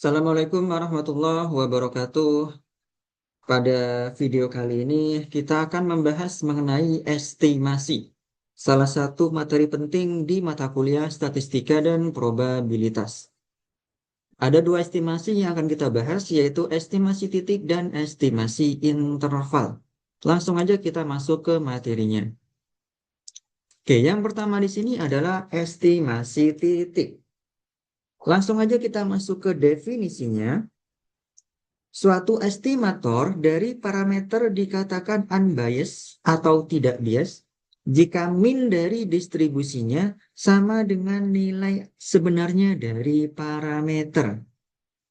Assalamualaikum warahmatullahi wabarakatuh. Pada video kali ini kita akan membahas mengenai estimasi, salah satu materi penting di mata kuliah statistika dan probabilitas. Ada dua estimasi yang akan kita bahas, yaitu estimasi titik dan estimasi interval. Langsung aja kita masuk ke materinya. Oke, yang pertama di sini adalah estimasi titik. Langsung aja kita masuk ke definisinya. Suatu estimator dari parameter dikatakan unbiased atau tidak bias jika min dari distribusinya sama dengan nilai sebenarnya dari parameter.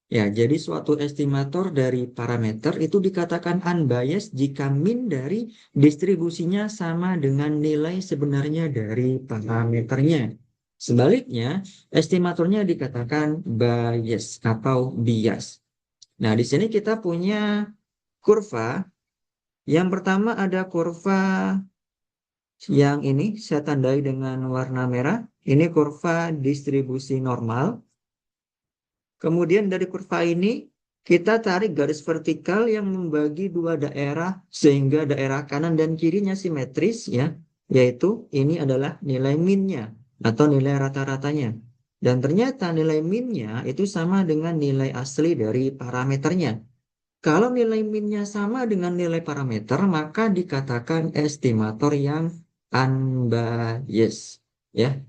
Ya, jadi suatu estimator dari parameter itu dikatakan unbiased jika min dari distribusinya sama dengan nilai sebenarnya dari parameternya. Sebaliknya, estimatornya dikatakan bias atau bias. Nah, di sini kita punya kurva. Yang pertama ada kurva yang ini saya tandai dengan warna merah. Ini kurva distribusi normal. Kemudian dari kurva ini kita tarik garis vertikal yang membagi dua daerah sehingga daerah kanan dan kirinya simetris ya, yaitu ini adalah nilai minnya atau nilai rata-ratanya. Dan ternyata nilai minnya itu sama dengan nilai asli dari parameternya. Kalau nilai minnya sama dengan nilai parameter, maka dikatakan estimator yang unbiased. Ya.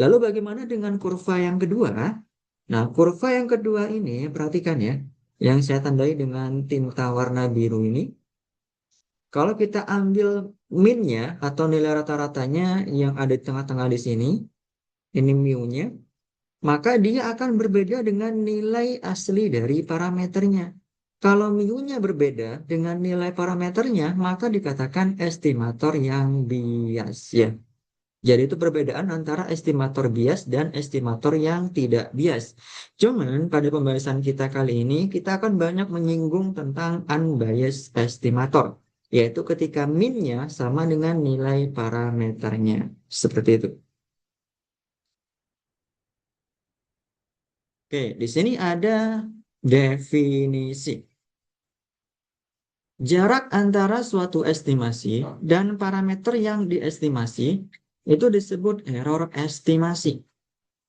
Lalu bagaimana dengan kurva yang kedua? Nah, kurva yang kedua ini, perhatikan ya, yang saya tandai dengan tinta warna biru ini. Kalau kita ambil minnya atau nilai rata-ratanya yang ada di tengah-tengah di sini, ini mu-nya, maka dia akan berbeda dengan nilai asli dari parameternya. Kalau mu-nya berbeda dengan nilai parameternya, maka dikatakan estimator yang bias ya. Jadi itu perbedaan antara estimator bias dan estimator yang tidak bias. Cuman pada pembahasan kita kali ini, kita akan banyak menyinggung tentang unbiased estimator, yaitu ketika min-nya sama dengan nilai parameternya. Seperti itu. Oke, di sini ada definisi. Jarak antara suatu estimasi dan parameter yang diestimasi itu disebut error estimasi.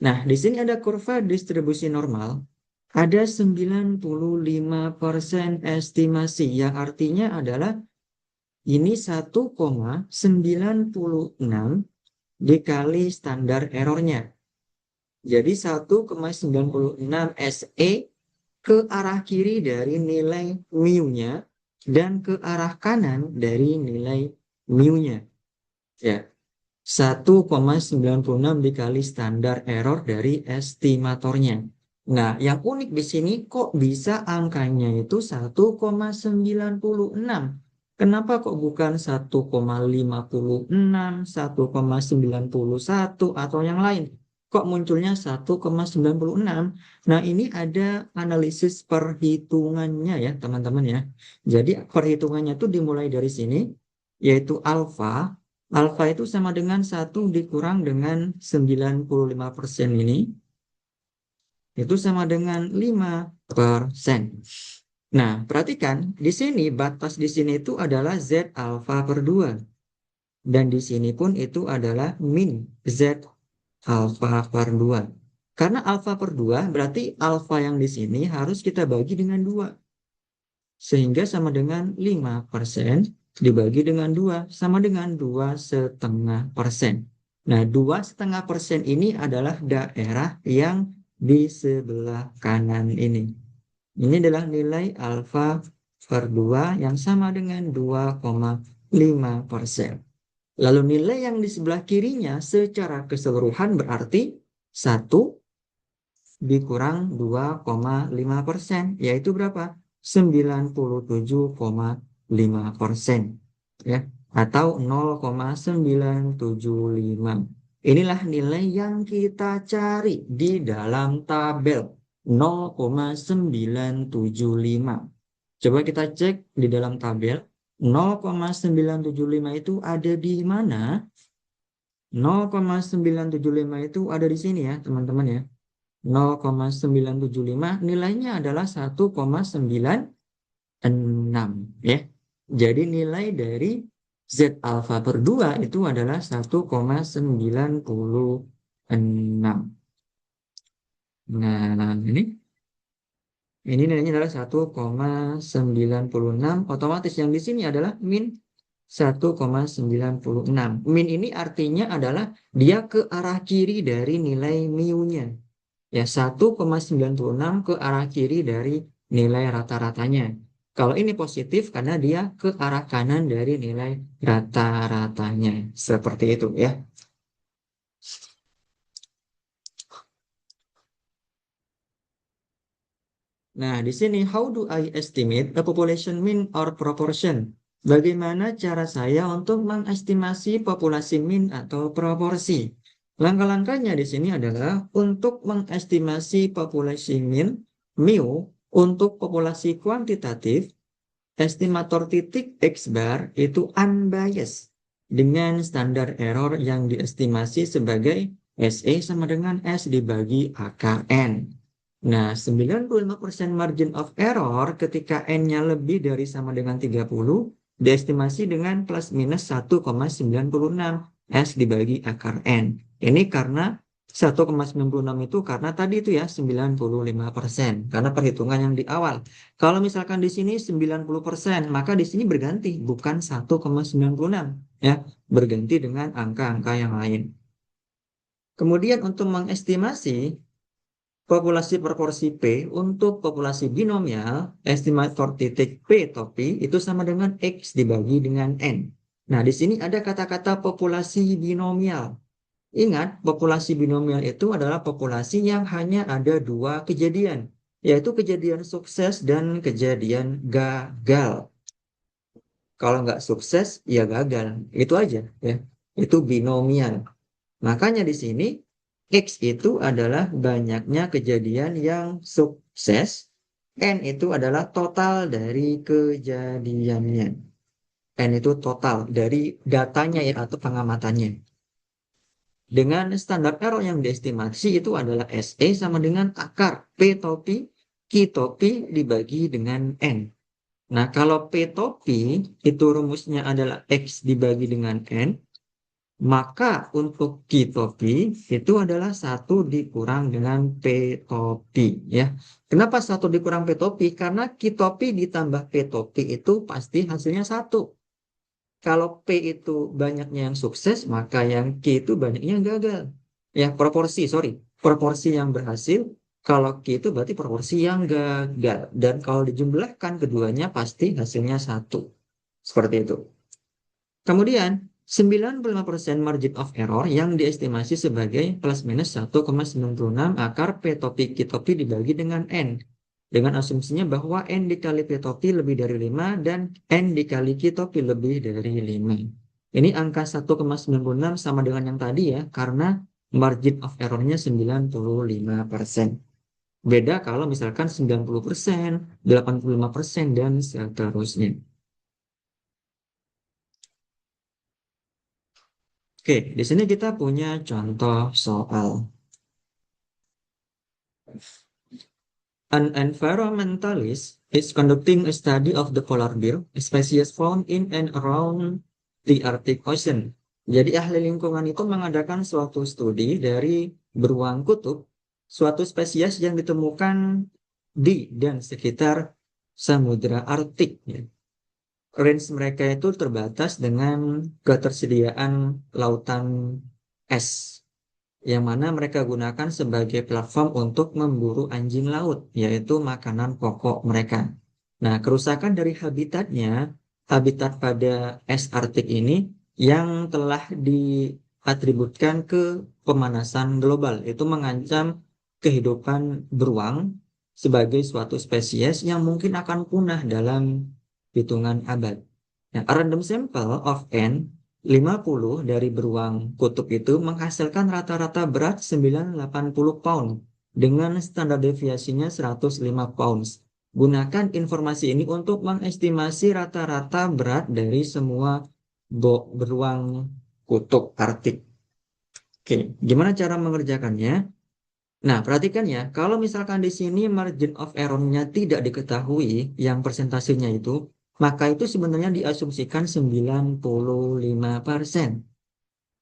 Nah, di sini ada kurva distribusi normal. Ada 95% estimasi yang artinya adalah ini 1,96 dikali standar errornya. Jadi 1,96 SE ke arah kiri dari nilai mu-nya dan ke arah kanan dari nilai mu-nya. Ya, 1,96 dikali standar error dari estimatornya. Nah, yang unik di sini kok bisa angkanya itu 1,96? Kenapa kok bukan 1,56, 1,91 atau yang lain? Kok munculnya 1,96? Nah, ini ada analisis perhitungannya ya, teman-teman ya. Jadi, perhitungannya tuh dimulai dari sini, yaitu alfa. Alfa itu sama dengan 1 dikurang dengan 95% ini. Itu sama dengan 5%. Nah, perhatikan, di sini batas di sini itu adalah Z alfa per 2. Dan di sini pun itu adalah min Z alfa per 2. Karena alfa per 2 berarti alfa yang di sini harus kita bagi dengan 2. Sehingga sama dengan 5% dibagi dengan 2 sama dengan 2,5%. Nah, 2,5% ini adalah daerah yang di sebelah kanan ini. Ini adalah nilai alfa per 2 yang sama dengan 2,5%. Lalu nilai yang di sebelah kirinya secara keseluruhan berarti 1 dikurang 2,5%, yaitu berapa? 97,5%. Ya, atau 0,975. Inilah nilai yang kita cari di dalam tabel 0,975. Coba kita cek di dalam tabel 0,975 itu ada di mana? 0,975 itu ada di sini ya, teman-teman ya. 0,975, nilainya adalah 1,96 ya. Jadi nilai dari Z alfa per 2 itu adalah 1,96. Nah, ini nilainya adalah 1,96. Otomatis yang di sini adalah min 1,96. Min ini artinya adalah dia ke arah kiri dari nilai mu-nya. Ya, 1,96 ke arah kiri dari nilai rata-ratanya. Kalau ini positif karena dia ke arah kanan dari nilai rata-ratanya. Seperti itu ya. Nah, di sini, how do I estimate a population mean or proportion? Bagaimana cara saya untuk mengestimasi populasi mean atau proporsi? Langkah-langkahnya di sini adalah untuk mengestimasi populasi mean, mu, untuk populasi kuantitatif, estimator titik X bar itu unbiased dengan standar error yang diestimasi sebagai SE sama dengan S dibagi AKN. Nah, 95% margin of error ketika N-nya lebih dari sama dengan 30 diestimasi dengan plus minus 1,96 S dibagi akar N. Ini karena 1,96 itu karena tadi itu ya 95%. Karena perhitungan yang di awal. Kalau misalkan di sini 90%, maka di sini berganti bukan 1,96 ya, berganti dengan angka-angka yang lain. Kemudian untuk mengestimasi populasi proporsi P untuk populasi binomial, estimator titik P topi itu sama dengan X dibagi dengan N. Nah, di sini ada kata-kata populasi binomial. Ingat, populasi binomial itu adalah populasi yang hanya ada dua kejadian, yaitu kejadian sukses dan kejadian gagal. Kalau nggak sukses, ya gagal. Itu aja, ya. Itu binomial. Makanya di sini X itu adalah banyaknya kejadian yang sukses, N itu adalah total dari kejadiannya. N itu total dari datanya ya atau pengamatannya. Dengan standar error yang diestimasi itu adalah SE sama dengan akar P topi, Q topi dibagi dengan N. Nah, kalau P topi itu rumusnya adalah X dibagi dengan N, maka untuk Q topi itu adalah 1 dikurang dengan P topi ya. Kenapa 1 dikurang P topi? Karena Q topi ditambah P topi itu pasti hasilnya 1. Kalau P itu banyaknya yang sukses, maka yang Q itu banyaknya yang gagal. Ya, proporsi, sorry. Proporsi yang berhasil, kalau Q itu berarti proporsi yang gagal. Dan kalau dijumlahkan keduanya pasti hasilnya 1. Seperti itu. Kemudian, 95% margin of error yang diestimasi sebagai plus minus 1,96 akar P topi Q topi dibagi dengan N. Dengan asumsinya bahwa N dikali P topi lebih dari 5 dan N dikali Q topi lebih dari 5. Ini angka 1,96 sama dengan yang tadi ya, karena margin of error-nya 95%. Beda kalau misalkan 90%, 85%, dan seterusnya. Oke, di sini kita punya contoh soal. An environmentalist is conducting a study of the polar bear, a species found in and around the Arctic Ocean. Jadi ahli lingkungan itu mengadakan suatu studi dari beruang kutub, suatu spesies yang ditemukan di dan sekitar Samudra Arktik. Ya. Range mereka itu terbatas dengan ketersediaan lautan es yang mana mereka gunakan sebagai platform untuk memburu anjing laut, yaitu makanan pokok mereka. Nah, kerusakan dari habitatnya, habitat pada es Arktik ini yang telah diatributkan ke pemanasan global, itu mengancam kehidupan beruang sebagai suatu spesies yang mungkin akan punah dalam hitungan abad. Nah, a random sample of N 50 dari beruang kutub itu menghasilkan rata-rata berat 980 pound dengan standar deviasinya 105 pounds. Gunakan informasi ini untuk mengestimasi rata-rata berat dari semua beruang kutub Arktik. Oke, gimana cara mengerjakannya? Nah, perhatikan ya, kalau misalkan di sini margin of error-nya tidak diketahui, yang persentasenya itu, maka itu sebenarnya diasumsikan 95%.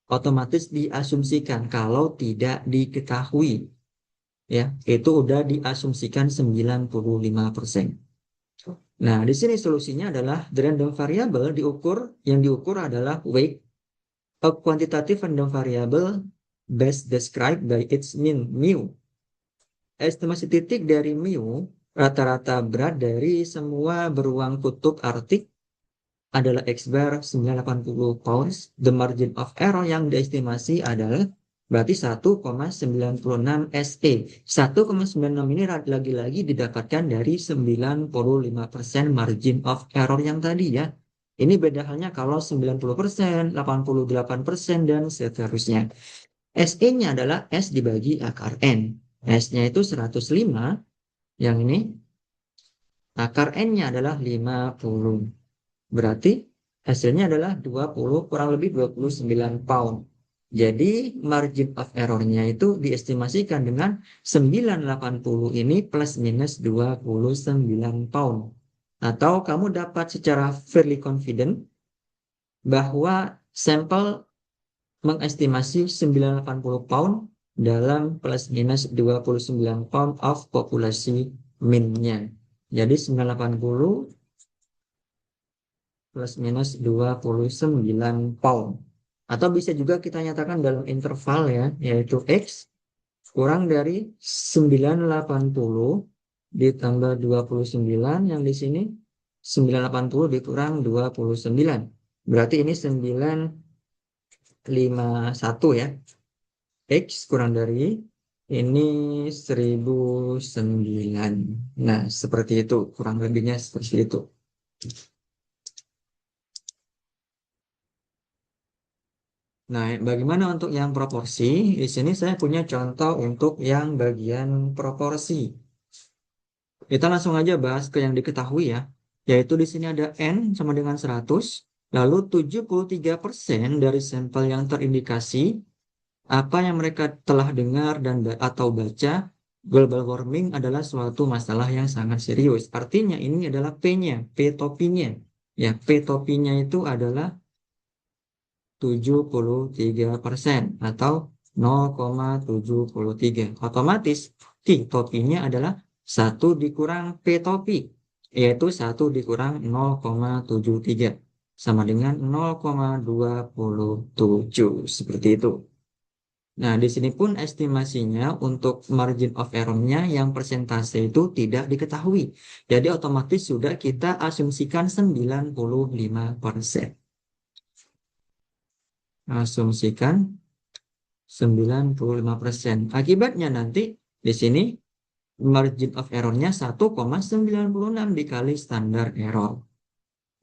Otomatis diasumsikan kalau tidak diketahui. Ya, itu udah diasumsikan 95%. Nah, di sini solusinya adalah the random variable yang diukur adalah weight, a quantitative random variable best described by its mean mu. Estimasi titik dari mu, rata-rata berat dari semua beruang kutub Arktik adalah X bar 980 pounds. The margin of error yang diestimasi adalah berarti 1,96 SE. 1,96 ini lagi-lagi didapatkan dari 95% margin of error yang tadi ya. Ini beda halnya kalau 90%, 88%, dan seterusnya. SE-nya adalah S dibagi akar N. S-nya itu 105, yang ini akar N-nya adalah 50. Berarti hasilnya adalah 20, kurang lebih 29 pound. Jadi margin of error-nya itu diestimasikan dengan 980 ini plus minus 29 pound. Atau kamu dapat secara fairly confident bahwa sampel mengestimasi 980 pound dalam plus minus 29 pound of populasi min-nya. Jadi 980 plus minus 29 pound. Atau bisa juga kita nyatakan dalam interval ya, yaitu X kurang dari 980 ditambah 29, yang di sini 980 dikurang 29. Berarti ini 951 ya. X kurang dari ini 1009. Nah, seperti itu, kurang lebihnya seperti itu. Nah, bagaimana untuk yang proporsi? Di sini saya punya contoh untuk yang bagian proporsi. Kita langsung aja bahas ke yang diketahui ya. Yaitu di sini ada N sama dengan 100. Lalu 73% dari sampel yang terindikasi apa yang mereka telah dengar dan atau baca, global warming adalah suatu masalah yang sangat serius. Artinya ini adalah P-nya, P-topinya. Ya, P-topinya itu adalah 73% atau 0,73. Otomatis T topinya adalah 1 dikurang P topi, yaitu 1 dikurang 0,73 sama dengan 0,27 seperti itu. Nah, di sini pun estimasinya untuk margin of error-nya yang persentase itu tidak diketahui. Jadi otomatis sudah kita asumsikan 95%. Asumsikan 95%. Akibatnya nanti di sini margin of error-nya 1,96 dikali standar error.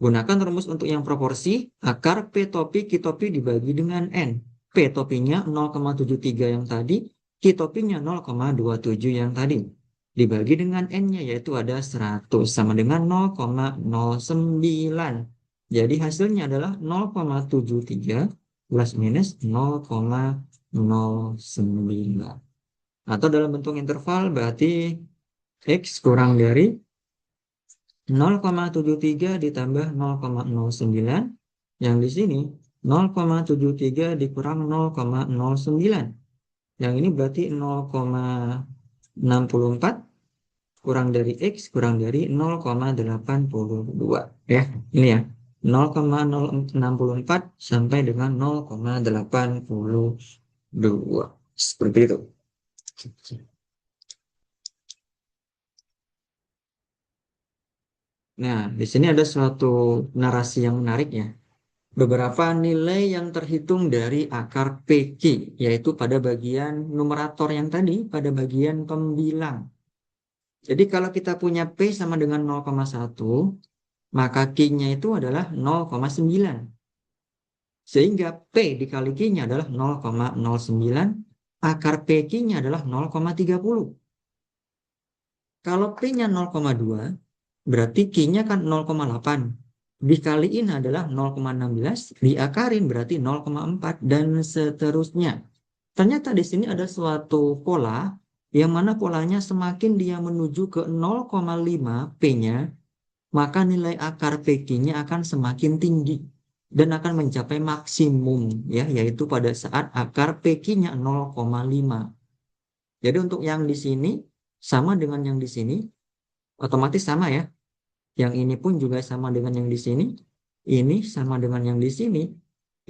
Gunakan rumus untuk yang proporsi, akar P topi Q topi dibagi dengan N. P topinya 0,73 yang tadi, Q topinya 0,27 yang tadi. Dibagi dengan N-nya yaitu ada 100 sama dengan 0,09. Jadi hasilnya adalah 0,73 plus minus 0,09. Atau dalam bentuk interval berarti X kurang dari 0,73 ditambah 0,09, yang di sini 0,73 dikurang 0,09. Yang ini berarti 0,64 kurang dari X kurang dari 0,82. Ya, ini ya. 0,064 sampai dengan 0,82. Seperti itu. Nah, di sini ada suatu narasi yang menarik ya. Beberapa nilai yang terhitung dari akar PQ, yaitu pada bagian numerator yang tadi, pada bagian pembilang. Jadi kalau kita punya P sama dengan 0,1, maka Q-nya itu adalah 0,9. Sehingga P dikali Q-nya adalah 0,09, akar PQ-nya adalah 0,30. Kalau P-nya 0,2, berarti Q-nya kan 0,8. Dikaliin adalah 0,16, diakarin berarti 0,4, dan seterusnya. Ternyata di sini ada suatu pola yang mana polanya semakin dia menuju ke 0,5 P-nya, maka nilai akar PQ-nya akan semakin tinggi dan akan mencapai maksimum ya, yaitu pada saat akar PQ-nya 0,5. Jadi untuk yang di sini sama dengan yang di sini, otomatis sama ya. Yang ini pun juga sama dengan yang di sini, ini sama dengan yang di sini,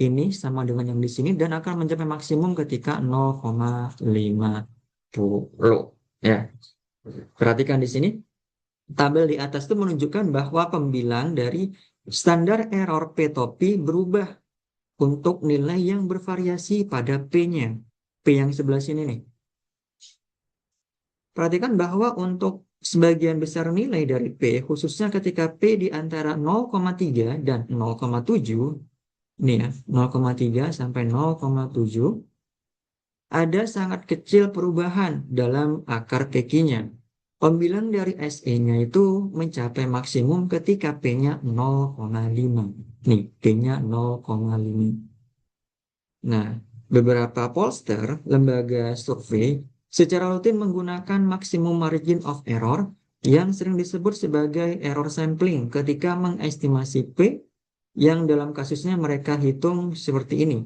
ini sama dengan yang di sini, dan akan mencapai maksimum ketika 0,50. Ya, perhatikan di sini, tabel di atas itu menunjukkan bahwa pembilang dari standar error P-topi berubah untuk nilai yang bervariasi pada P-nya. P yang sebelah sini nih. Perhatikan bahwa untuk sebagian besar nilai dari P, khususnya ketika P di antara 0,3 dan 0,7, ini ya, 0,3 sampai 0,7, ada sangat kecil perubahan dalam akar PQ-nya. Pembilang dari SE-nya itu mencapai maksimum ketika P-nya 0,5. Nih, P-nya 0,5. Nah, beberapa pollster, lembaga survei, secara rutin menggunakan maksimum margin of error yang sering disebut sebagai error sampling ketika mengestimasi P yang dalam kasusnya mereka hitung seperti ini.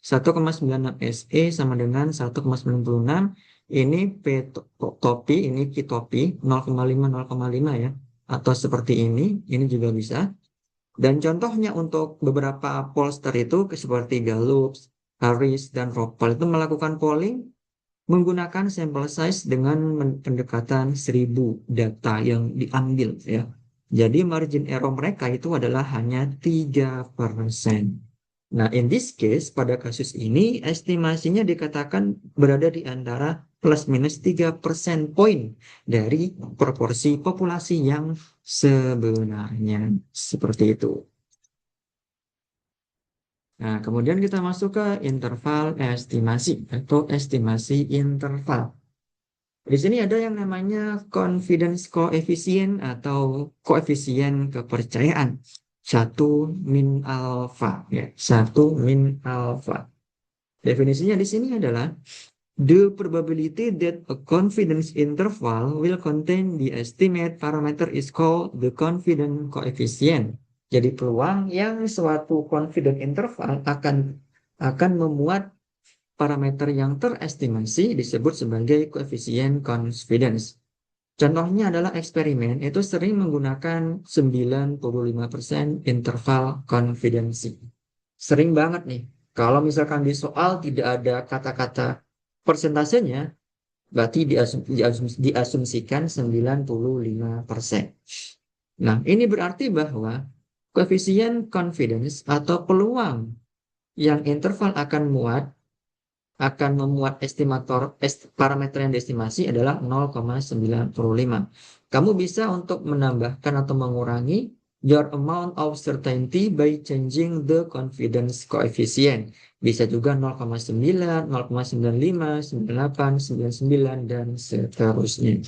1,96 SE sama dengan 1,96. Ini P topi, ini Q topi 0,5 0,5 ya. Atau seperti ini juga bisa. Dan contohnya untuk beberapa pollster itu seperti Gallup, Harris, dan Ropal itu melakukan polling menggunakan sampel size dengan pendekatan 1000 data yang diambil ya. Jadi margin error mereka itu adalah hanya 3%. Nah, in this case, pada kasus ini, estimasinya dikatakan berada di antara plus minus 3% poin dari proporsi populasi yang sebenarnya. Seperti itu. Nah, kemudian kita masuk ke interval estimasi atau estimasi interval. Di sini ada yang namanya confidence coefficient atau koefisien kepercayaan. Satu min alfa ya, satu min alfa. Definisinya di sini adalah the probability that a confidence interval will contain the estimate parameter is called the confidence coefficient. Jadi peluang yang suatu confidence interval akan memuat parameter yang terestimasi disebut sebagai koefisien confidence. Contohnya adalah eksperimen itu sering menggunakan 95% interval confidence. Sering banget nih. Kalau misalkan di soal tidak ada kata-kata persentasenya, berarti diasumsikan 95%. Nah, ini berarti bahwa koefisien confidence atau peluang yang interval akan memuat parameter yang diestimasi adalah 0,95. Kamu bisa untuk menambahkan atau mengurangi your amount of certainty by changing the confidence coefficient. Bisa juga 0,9, 0,95, 98, 99, dan seterusnya.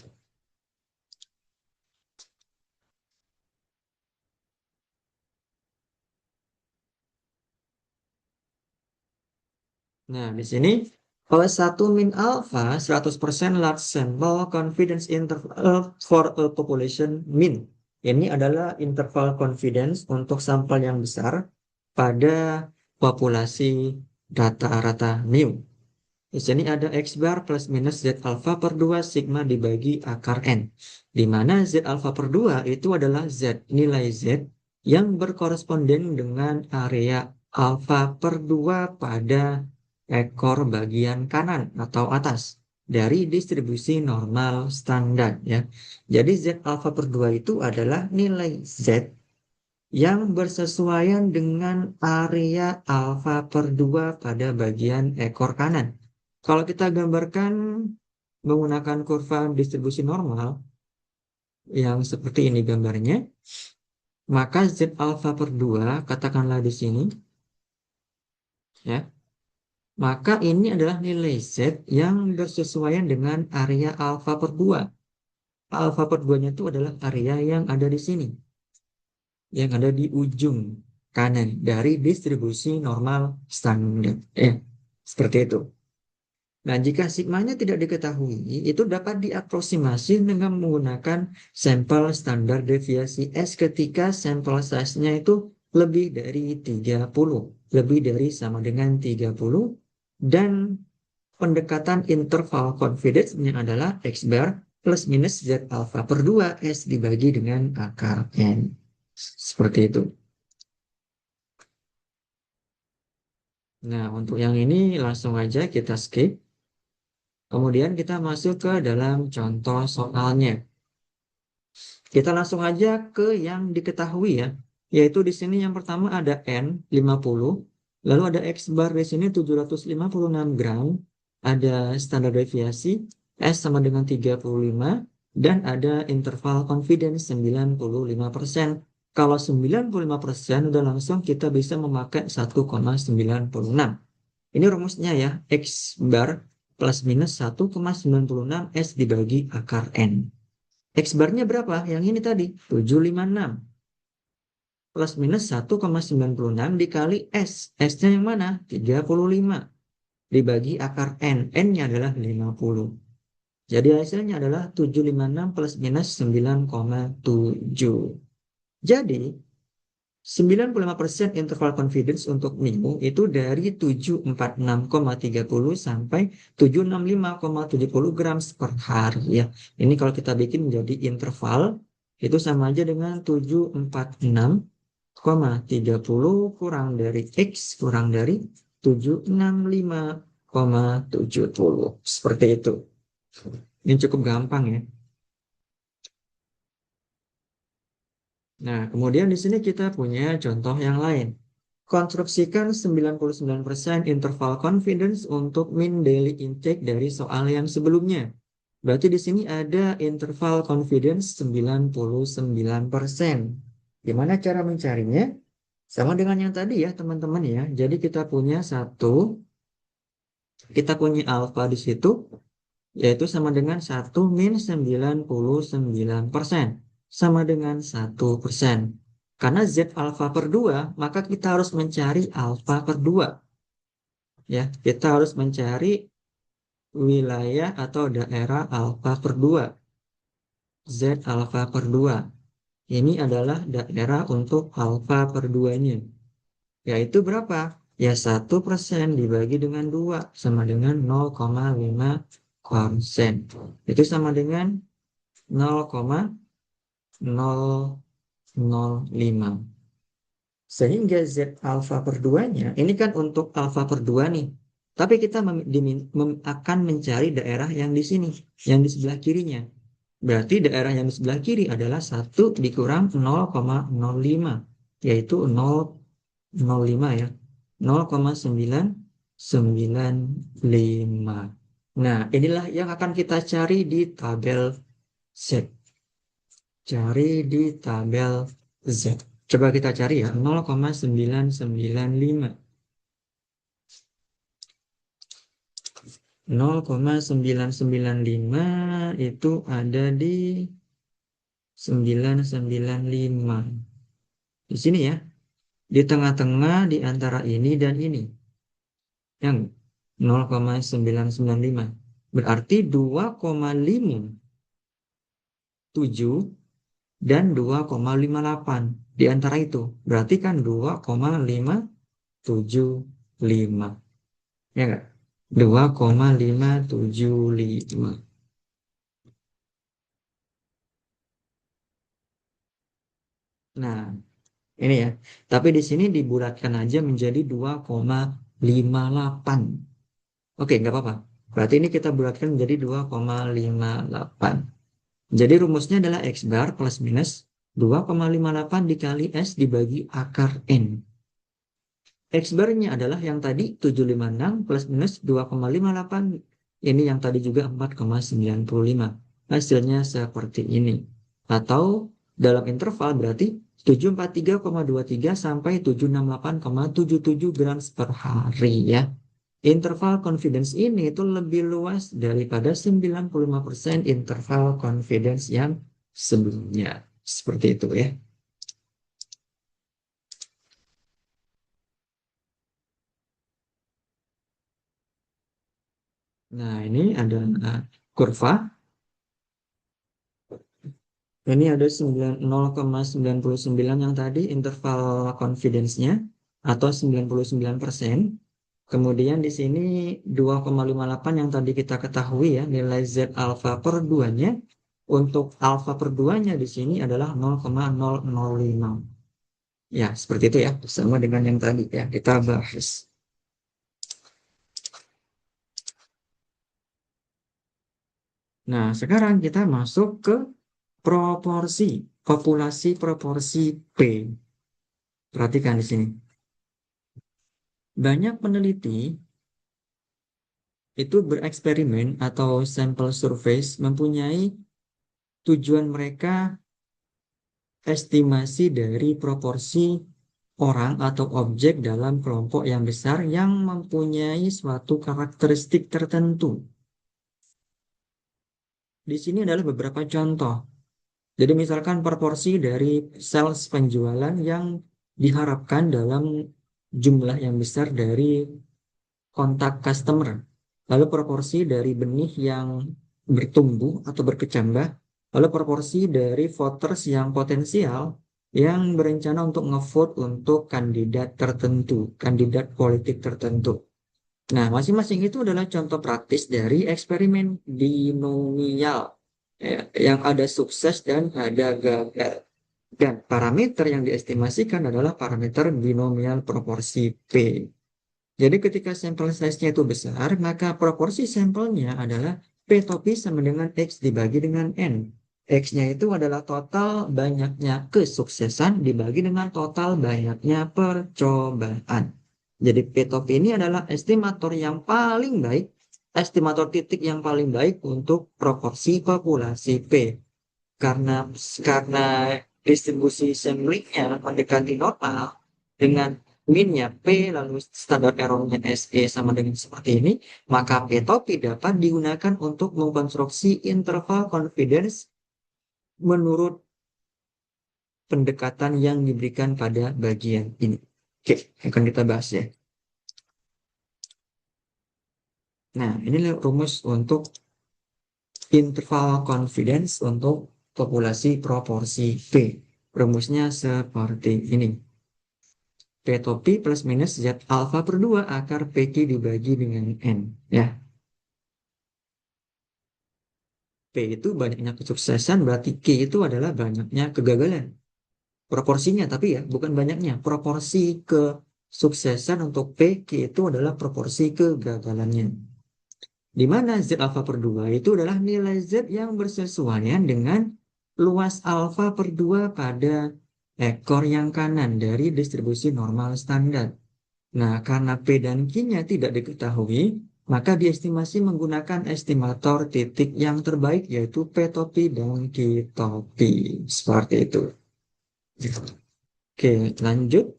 Nah, di sini kalau 1 min alpha 100% large sample confidence interval for a population min. Ini adalah interval confidence untuk sampel yang besar pada populasi rata-rata mu. Di sini ada X bar plus minus Z alpha per 2 sigma dibagi akar N. Di mana Z alpha per 2 itu adalah Z, nilai Z yang berkoresponden dengan area alpha per 2 pada ekor bagian kanan atau atas dari distribusi normal standar ya. Jadi Z alpha per 2 itu adalah nilai Z yang bersesuaian dengan area alfa per 2 pada bagian ekor kanan. Kalau kita gambarkan menggunakan kurva distribusi normal yang seperti ini gambarnya, maka Z alfa per 2 katakanlah di sini ya. Maka ini adalah nilai Z yang bersesuaian dengan area alfa per 2. Alfa per 2-nya itu adalah area yang ada di sini, yang ada di ujung kanan dari distribusi normal standar. Seperti itu. Nah, jika sigmanya tidak diketahui, itu dapat diaproksimasi dengan menggunakan sampel standar deviasi S ketika sampel size-nya itu lebih dari 30, lebih dari sama dengan 30, dan pendekatan interval confidence-nya adalah X bar plus minus Z alpha per 2 S dibagi dengan akar N. Seperti itu. Nah, untuk yang ini langsung aja kita skip. Kemudian kita masuk ke dalam contoh soalnya. Kita langsung aja ke yang diketahui ya. Yaitu di sini yang pertama ada N 50, lalu ada X bar di sini 756 gram, ada standar deviasi S sama dengan 35, dan ada interval confidence 95%. Kalau 95% udah langsung kita bisa memakai 1,96. Ini rumusnya ya, X bar plus minus 1,96 S dibagi akar N. X barnya berapa? Yang ini tadi, 756. Plus minus 1,96 dikali S. S-nya yang mana? 35. Dibagi akar N. N-nya adalah 50. Jadi hasilnya adalah 756 plus minus 9,7. Jadi 95% interval confidence untuk Minggu itu dari 746,30 sampai 765,70 gram per hari ya. Ini kalau kita bikin menjadi interval itu sama aja dengan 746,30 kurang dari X kurang dari 765,70. Seperti itu. Ini cukup gampang ya. Nah, kemudian di sini kita punya contoh yang lain. Konstruksikan 99% interval confidence untuk mean daily intake dari soal yang sebelumnya. Berarti di sini ada interval confidence 99%. Gimana cara mencarinya? Sama dengan yang tadi ya, teman-teman ya. Jadi kita punya alfa di situ, yaitu sama dengan 1 min 99%. Sama dengan 1%. Karena Z alfa per 2, maka kita harus mencari alfa per 2. Ya, kita harus mencari wilayah atau daerah alfa per 2. Z alfa per 2. Ini adalah daerah untuk alfa per 2-nya. Yaitu berapa? Ya 1% dibagi dengan 2 sama dengan 0,5%. Itu sama dengan 0,005. Sehingga Z alfa per 2-nya, ini kan untuk alfa per 2 nih. Tapi kita akan mencari daerah yang di sini, yang di sebelah kirinya. Berarti daerah yang di sebelah kiri adalah 1 dikurang 0,05, yaitu 0,05 ya. 0,995. Nah, inilah yang akan kita cari di tabel Z. Cari di tabel Z. Coba kita cari ya, 0,995. 0,995 itu ada di 995. Di sini ya, di tengah-tengah di antara ini dan ini. Yang 0,995. Berarti 2,57 dan 2,58 di antara itu. Berarti kan 2,575. Ya enggak? 2,575. Nah, ini ya. Tapi di sini dibulatkan aja menjadi 2,58. Oke, nggak apa-apa. Berarti ini kita bulatkan menjadi 2,58. Jadi rumusnya adalah X bar plus minus 2,58 dikali S dibagi akar N. X barnya adalah yang tadi 756 plus minus 2,58. Ini yang tadi juga 4,95. Hasilnya seperti ini. Atau dalam interval berarti 743,23 sampai 768,77 gram per hari ya. Interval confidence ini itu lebih luas daripada 95% interval confidence yang sebelumnya. Seperti itu ya. Nah, ini ada kurva. Ini ada 0,99 yang tadi interval confidence-nya atau 99%. Kemudian di sini 2,58 yang tadi kita ketahui ya, nilai Z alfa per 2-nya. Untuk alfa per 2-nya di sini adalah 0,005. Ya, seperti itu ya, sama dengan yang tadi ya kita bahas. Nah, sekarang kita masuk ke proporsi, populasi proporsi P. Perhatikan di sini. Banyak peneliti itu bereksperimen atau sampel surveys mempunyai tujuan mereka estimasi dari proporsi orang atau objek dalam kelompok yang besar yang mempunyai suatu karakteristik tertentu. Di sini adalah beberapa contoh. Jadi misalkan proporsi dari sales penjualan yang diharapkan dalam jumlah yang besar dari kontak customer. Lalu proporsi dari benih yang bertumbuh atau berkecambah. Lalu proporsi dari voters yang potensial yang berencana untuk ngevote untuk kandidat tertentu, kandidat politik tertentu. Nah, masing-masing itu adalah contoh praktis dari eksperimen binomial yang ada sukses dan ada gagal. Dan parameter yang diestimasikan adalah parameter binomial proporsi P. Jadi ketika sampel size-nya itu besar, maka proporsi sampelnya adalah P topi sama dengan X dibagi dengan N. X-nya itu adalah total banyaknya kesuksesan dibagi dengan total banyaknya percobaan. Jadi P topi ini adalah estimator yang paling baik, estimator titik yang paling baik untuk proporsi populasi P. Karena karena distribusi samplingnya mendekati normal dengan minnya P lalu standar errornya SE sama dengan seperti ini, maka P topi dapat digunakan untuk mengkonstruksi interval confidence menurut pendekatan yang diberikan pada bagian ini. Oke, akan kita bahas ya. Nah, ini rumus untuk interval confidence untuk populasi proporsi P. Rumusnya seperti ini. P topi plus minus Z alfa per 2 akar PQ dibagi dengan N. Ya, P itu banyaknya kesuksesan, berarti Q itu adalah banyaknya kegagalan. Proporsinya, tapi ya, bukan banyaknya. Proporsi kesuksesan untuk P, Q itu adalah proporsi kegagalannya. Di mana Z alfa per 2 itu adalah nilai Z yang bersesuaian dengan luas alfa per 2 pada ekor yang kanan dari distribusi normal standar. Nah, karena P dan Q-nya tidak diketahui, maka diestimasi menggunakan estimator titik yang terbaik, yaitu P topi dan Q topi. Seperti itu. Oke, lanjut.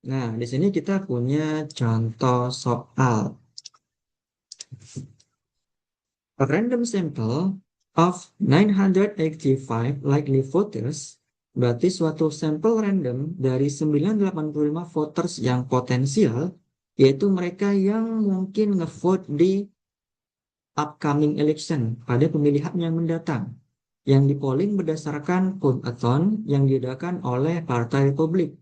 Nah, di sini kita punya contoh soal. A random sample of 985 likely voters, berarti suatu sampel random dari 985 voters yang potensial, yaitu mereka yang mungkin ngevote di upcoming election pada pemilihan yang mendatang, yang dipolling berdasarkan vote-a-thon yang diadakan oleh Partai Republik.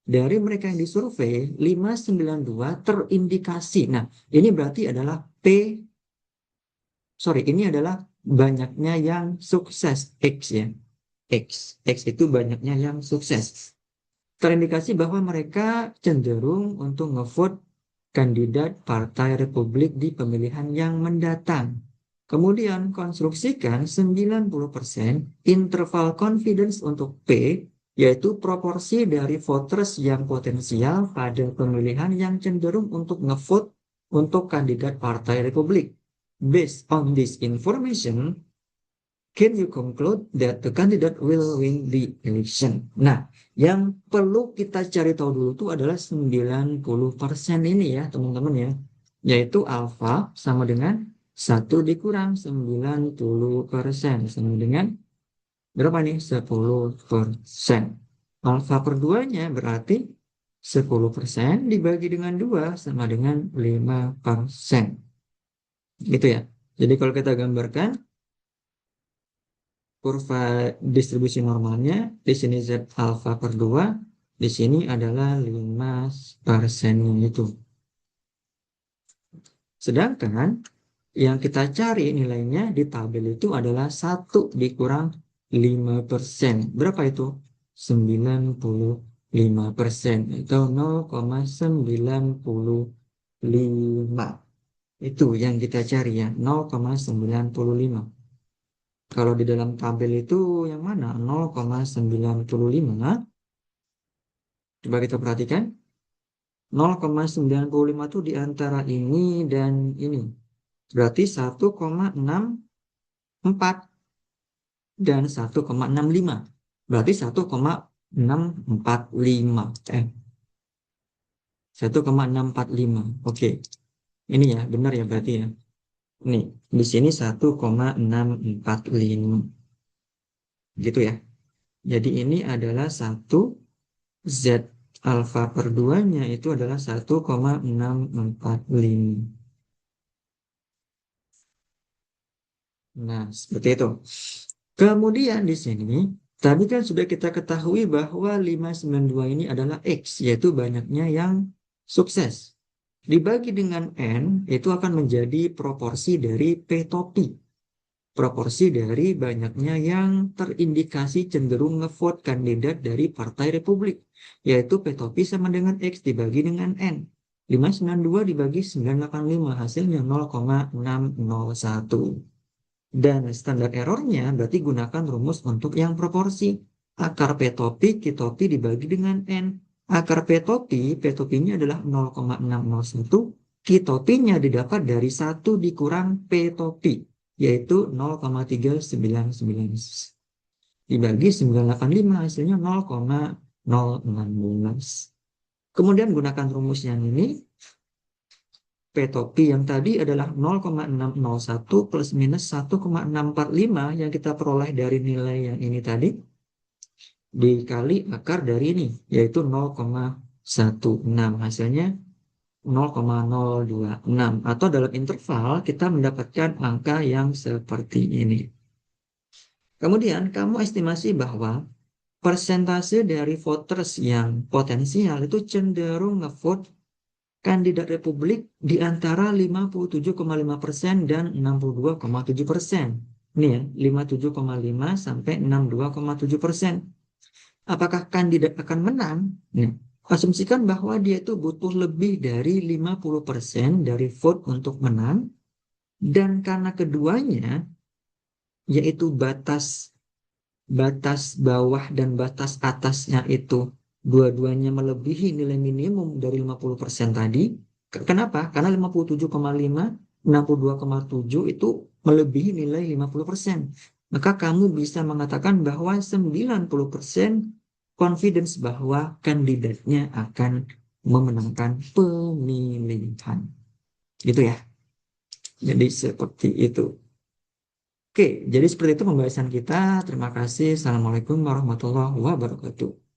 Dari mereka yang disurvei, 592 terindikasi. Nah, ini berarti adalah ini adalah banyaknya yang sukses, X ya. X itu banyaknya yang sukses. Terindikasi bahwa mereka cenderung untuk ngevote kandidat Partai Republik di pemilihan yang mendatang. Kemudian konstruksikan 90% interval confidence untuk P, yaitu proporsi dari voters yang potensial pada pemilihan yang cenderung untuk ngevote untuk kandidat Partai Republik. Based on this information, can you conclude that the candidate will win the election? Nah, yang perlu kita cari tahu dulu itu adalah 90% ini ya, teman-teman ya. Yaitu alfa sama dengan 1 dikurang 90% sama dengan berapa nih? 10%. Alfa per 2-nya berarti 10% dibagi dengan 2 sama dengan 5%. Gitu ya. Jadi kalau kita gambarkan kurva distribusi normalnya, di sini Z alfa per 2, di sini adalah 5% itu. Sedangkan yang kita cari nilainya di tabel itu adalah 1 dikurang 5%. Berapa itu? 95%. Itu 0,95. Itu yang kita cari ya, 0,95. Kalau di dalam tabel itu yang mana? 0,95. Coba kita perhatikan. 0,95 itu di antara ini dan ini. Berarti 1,64 dan 1,65. Berarti 1,645. 1,645. Oke. Ini ya, benar ya berarti ya. Nih, di sini 1,645. Gitu ya. Jadi ini adalah 1 Z alfa per 2-nya itu adalah 1,645. Nah, seperti itu. Kemudian di sini, tadi kan sudah kita ketahui bahwa 592 ini adalah X, yaitu banyaknya yang sukses. Dibagi dengan N, itu akan menjadi proporsi dari P topi. Proporsi dari banyaknya yang terindikasi cenderung ngevote kandidat dari Partai Republik, yaitu P topi sama dengan X dibagi dengan N. 592 dibagi 985, hasilnya 0,601. Dan standar errornya berarti gunakan rumus untuk yang proporsi. Akar P topi, Q topi dibagi dengan N. Akar P topinya adalah 0,601. Q topinya didapat dari 1 dikurang P topi, yaitu 0,399. Dibagi 985 hasilnya 0,016. Kemudian gunakan rumus yang ini. P topi yang tadi adalah 0,601 plus minus 1,645 yang kita peroleh dari nilai yang ini tadi dikali akar dari ini, yaitu 0,16. Hasilnya 0,026. Atau dalam interval kita mendapatkan angka yang seperti ini. Kemudian kamu estimasi bahwa persentase dari voters yang potensial itu cenderung ngevote kandidat Republik di antara 57,5% dan 62,7%. Ini ya, 57,5 sampai 62,7%. Apakah kandidat akan menang? Nah, asumsikan bahwa dia itu butuh lebih dari 50% dari vote untuk menang, dan karena keduanya, yaitu batas bawah dan batas atasnya itu dua-duanya melebihi nilai minimum dari 50% tadi. Kenapa? Karena 57,5, 62,7 itu melebihi nilai 50%. Maka kamu bisa mengatakan bahwa 90% confidence bahwa kandidatnya akan memenangkan pemilihan. Gitu ya. Jadi seperti itu. Oke, jadi seperti itu pembahasan kita. Terima kasih. Assalamualaikum warahmatullahi wabarakatuh.